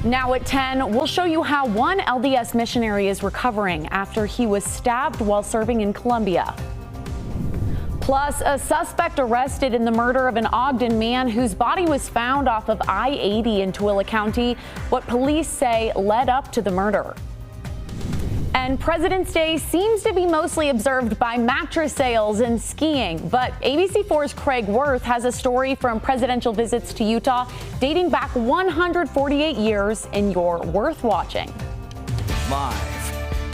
Now at 10, we'll show you how one LDS missionary is recovering after he was stabbed while serving in Colombia. Plus, a suspect arrested in the murder of an Ogden man whose body was found off of I-80 in Tooele County, what police say led up to the murder. And President's Day seems to be mostly observed by mattress sales and skiing, but ABC4's Craig Worth has a story from presidential visits to Utah dating back 148 years in your Worth watching. Live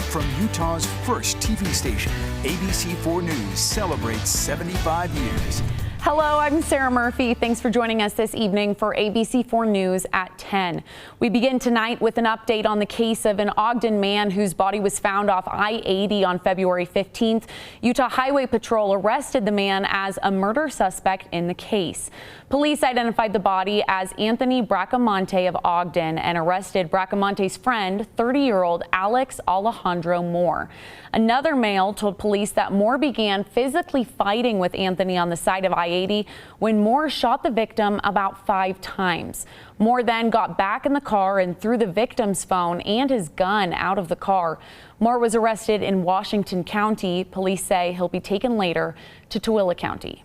from Utah's first TV station, ABC4 News celebrates 75 years. Hello, I'm Sarah Murphy. Thanks for joining us this evening for ABC4 News at 10. We begin tonight with an update on the case of an Ogden man whose body was found off I-80 on February 15th. Utah Highway Patrol arrested the man as a murder suspect in the case. Police identified the body as Anthony Bracamonte of Ogden and arrested Bracamonte's friend, 30-year-old Alex Alejandro Moore. Another male told police that Moore began physically fighting with Anthony on the side of I-80 when Moore shot the victim about 5 times. Moore then got back in the car and threw the victim's phone and his gun out of the car. Moore was arrested in Washington County. Police say he'll be taken later to Tooele County.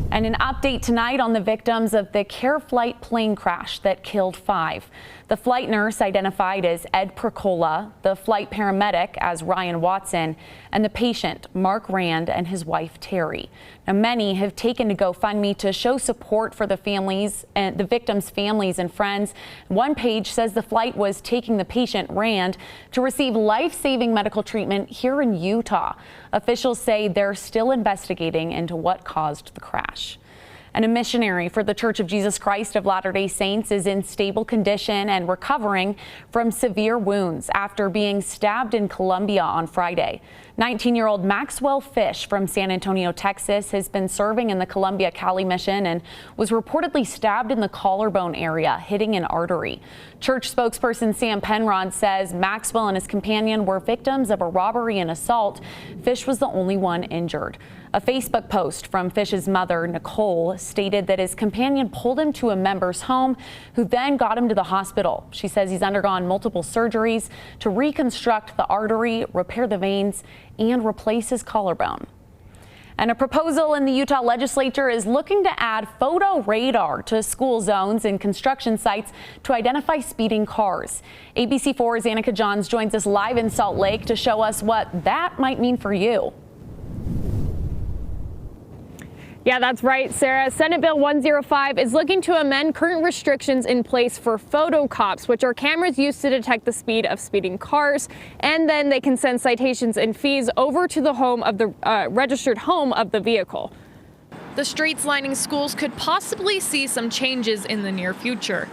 And an update tonight on the victims of the Care Flight plane crash that killed 5. The flight nurse identified as Ed Percola, the flight paramedic as Ryan Watson, and the patient, Mark Rand, and his wife, Terry. Now, many have taken to GoFundMe to show support for the families and the victims' families and friends. One page says the flight was taking the patient, Rand, to receive life-saving medical treatment here in Utah. Officials say they're still investigating into what caused the crash. And a missionary for the Church of Jesus Christ of Latter-day Saints is in stable condition and recovering from severe wounds after being stabbed in Colombia on Friday. 19-year-old Maxwell Fish from San Antonio, Texas, has been serving in the Colombia Cali mission and was reportedly stabbed in the collarbone area, hitting an artery. Church spokesperson Sam Penrod says Maxwell and his companion were victims of a robbery and assault. Fish was the only one injured. A Facebook post from Fish's mother, Nicole, stated that his companion pulled him to a member's home who then got him to the hospital. She says he's undergone multiple surgeries to reconstruct the artery, repair the veins, and replace his collarbone. And a proposal in the Utah legislature is looking to add photo radar to school zones and construction sites to identify speeding cars. ABC4's Annika Johns joins us live in Salt Lake to show us what that might mean for you. Yeah, that's right, Sarah. Senate Bill 105 is looking to amend current restrictions in place for photo cops, which are cameras used to detect the speed of speeding cars, and then they can send citations and fees over to the home of the registered home of the vehicle. The streets lining schools could possibly see some changes in the near future.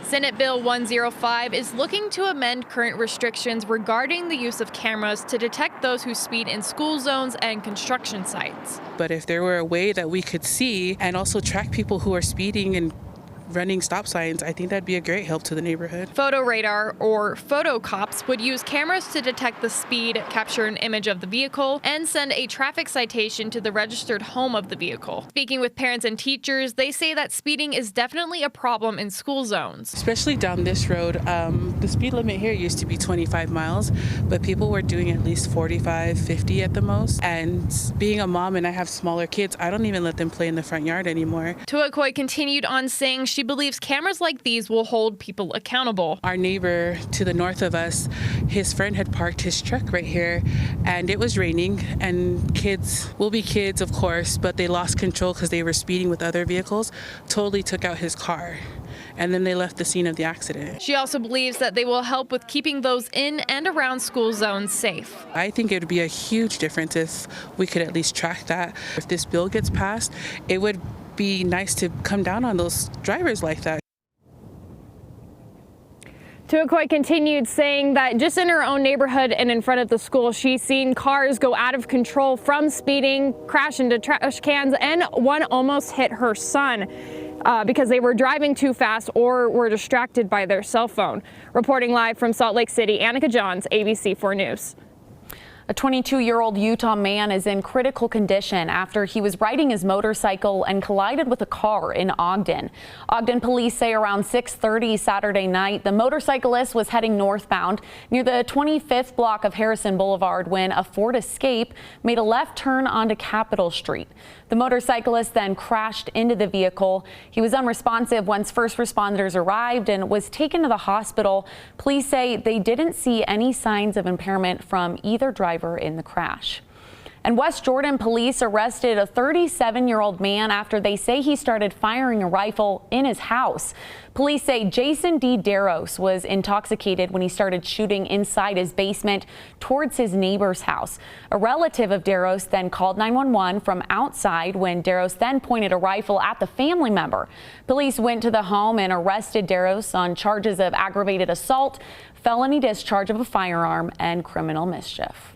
Senate Bill 105 is looking to amend current restrictions regarding the use of cameras to detect those who speed in school zones and construction sites. But if there were a way that we could see and also track people who are speeding and running stop signs, I think that'd be a great help to the neighborhood. Photo radar, or photo cops, would use cameras to detect the speed, capture an image of the vehicle, and send a traffic citation to the registered home of the vehicle. Speaking with parents and teachers, they say that speeding is definitely a problem in school zones. Especially down this road, the speed limit here used to be 25 miles, but people were doing at least 45, 50 at the most. And being a mom and I have smaller kids, I don't even let them play in the front yard anymore. Tuakoi continued on saying she believes cameras like these will hold people accountable. Our neighbor to the north of us, his friend had parked his truck right here and it was raining, and kids will be kids, of course, but they lost control because they were speeding with other vehicles, totally took out his car, and then they left the scene of the accident. She also believes that they will help with keeping those in and around school zones safe. I think it would be a huge difference if we could at least track that. If this bill gets passed, it would be nice to come down on those drivers like that. Tuakoi continued saying that just in her own neighborhood and in front of the school, she's seen cars go out of control from speeding, crash into trash cans, and one almost hit her son because they were driving too fast or were distracted by their cell phone. Reporting live from Salt Lake City, Annika Johns, ABC4 News. A 22-year-old Utah man is in critical condition after he was riding his motorcycle and collided with a car in Ogden. Ogden police say around 6:30 Saturday night, the motorcyclist was heading northbound near the 25th block of Harrison Boulevard when a Ford Escape made a left turn onto Capitol Street. The motorcyclist then crashed into the vehicle. He was unresponsive once first responders arrived and was taken to the hospital. Police say they didn't see any signs of impairment from either driver in the crash. And West Jordan police arrested a 37-year-old man after they say he started firing a rifle in his house. Police say Jason D. Darros was intoxicated when he started shooting inside his basement towards his neighbor's house. A relative of Darros then called 911 from outside when Darros then pointed a rifle at the family member. Police went to the home and arrested Darros on charges of aggravated assault, felony discharge of a firearm, and criminal mischief.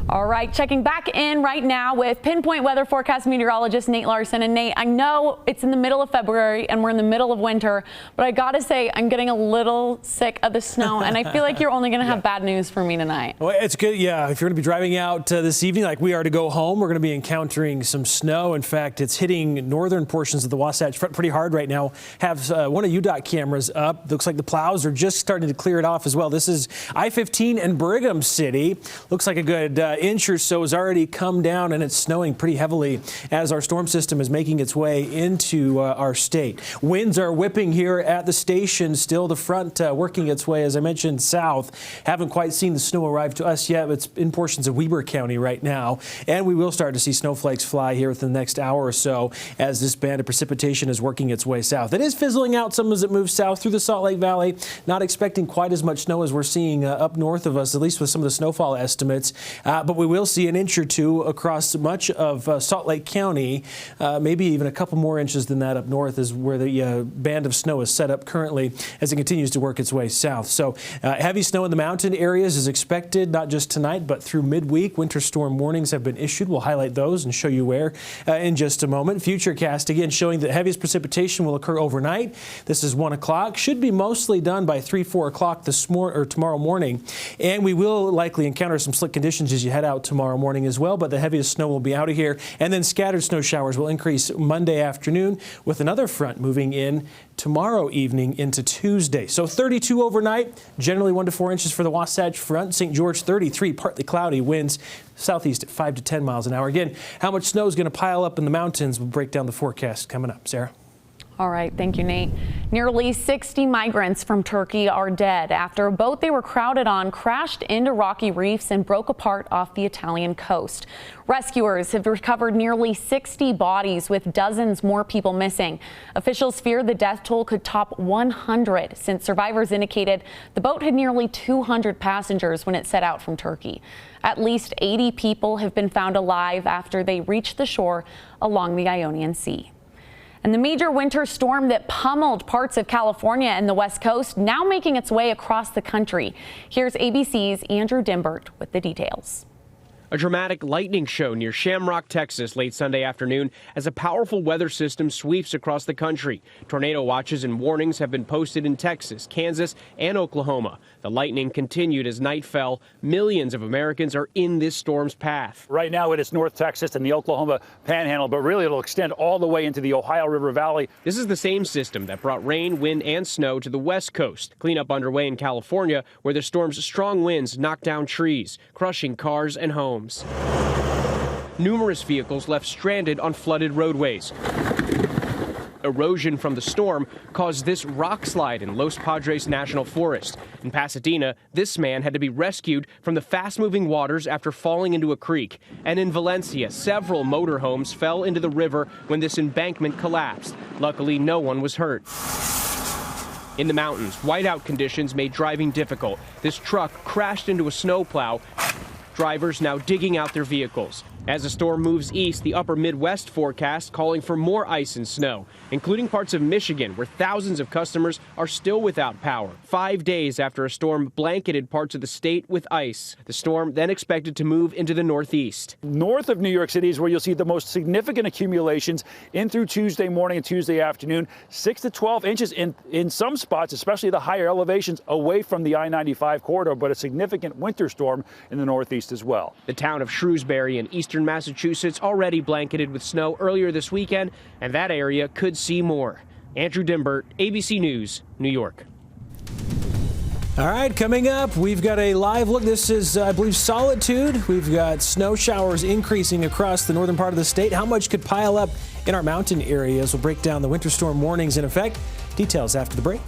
All right, checking back in right now with Pinpoint Weather Forecast meteorologist Nate Larson. And Nate, I know it's in the middle of February and we're in the middle of winter, but I gotta say I'm getting a little sick of the snow, and I feel like you're only gonna have bad news for me tonight. Well, it's good, yeah. If you're gonna be driving out this evening like we are to go home, we're gonna be encountering some snow. In fact, it's hitting northern portions of the Wasatch Front pretty hard right now. Have one of UDOT cameras up. Looks like the plows are just starting to clear it off as well. This is I-15 in Brigham City. Looks like a good inch or so has already come down, and it's snowing pretty heavily as our storm system is making its way into our state. Winds are whipping here at the station. Still the front working its way, as I mentioned, south. Haven't quite seen the snow arrive to us yet. It's in portions of Weber County right now, and we will start to see snowflakes fly here within the next hour or so as this band of precipitation is working its way south. It is fizzling out some as it moves south through the Salt Lake Valley. Not expecting quite as much snow as we're seeing up north of us, at least with some of the snowfall estimates, but we will see an inch or two across much of Salt Lake County. Maybe even a couple more inches than that up north is where the band of snow is set up currently as it continues to work its way south. So heavy snow in the mountain areas is expected, not just tonight, but through midweek. Winter storm warnings have been issued. We'll highlight those and show you where in just a moment. Futurecast again showing that heaviest precipitation will occur overnight. This is 1 o'clock. Should be mostly done by 3, 4 o'clock tomorrow morning. And we will likely encounter some slick conditions as you head out tomorrow morning as well, but the heaviest snow will be out of here, and then scattered snow showers will increase Monday afternoon with another front moving in tomorrow evening into Tuesday. So 32 overnight, generally 1 to 4 inches for the Wasatch Front. St. George 33, partly cloudy, winds southeast at 5 to 10 miles an hour. Again, how much snow is going to pile up in the mountains? We'll break down the forecast coming up. Sarah? All right, thank you, Nate. Nearly 60 migrants from Turkey are dead after a boat they were crowded on crashed into rocky reefs and broke apart off the Italian coast. Rescuers have recovered nearly 60 bodies, with dozens more people missing. Officials fear the death toll could top 100 since survivors indicated the boat had nearly 200 passengers when it set out from Turkey. At least 80 people have been found alive after they reached the shore along the Ionian Sea. And the major winter storm that pummeled parts of California and the West Coast now making its way across the country. Here's ABC's Andrew Dimbert with the details. A dramatic lightning show near Shamrock, Texas, late Sunday afternoon as a powerful weather system sweeps across the country. Tornado watches and warnings have been posted in Texas, Kansas, and Oklahoma. The lightning continued as night fell. Millions of Americans are in this storm's path. Right now it is North Texas and the Oklahoma Panhandle, but really it'll extend all the way into the Ohio River Valley. This is the same system that brought rain, wind, and snow to the West Coast. Cleanup underway in California, where the storm's strong winds knocked down trees, crushing cars and homes. Numerous vehicles left stranded on flooded roadways. Erosion from the storm caused this rock slide in Los Padres National Forest. In Pasadena, this man had to be rescued from the fast-moving waters after falling into a creek. And in Valencia, several motorhomes fell into the river when this embankment collapsed. Luckily, no one was hurt. In the mountains, whiteout conditions made driving difficult. This truck crashed into a snowplow. Drivers now digging out their vehicles. As the storm moves east, the upper Midwest forecast calling for more ice and snow, including parts of Michigan, where thousands of customers are still without power. 5 days after a storm blanketed parts of the state with ice. The storm then expected to move into the Northeast. North of New York City is where you'll see the most significant accumulations in through Tuesday morning and Tuesday afternoon. 6 to 12 inches in some spots, especially the higher elevations away from the I-95 corridor, but a significant winter storm in the Northeast as well. The town of Shrewsbury in eastern Massachusetts already blanketed with snow earlier this weekend, and that area could see more. Andrew Dimbert, ABC News, New York. All right, coming up, we've got a live look. This is, I believe, Solitude. We've got snow showers increasing across the northern part of the state. How much could pile up in our mountain areas? We'll break down the winter storm warnings in effect. Details after the break.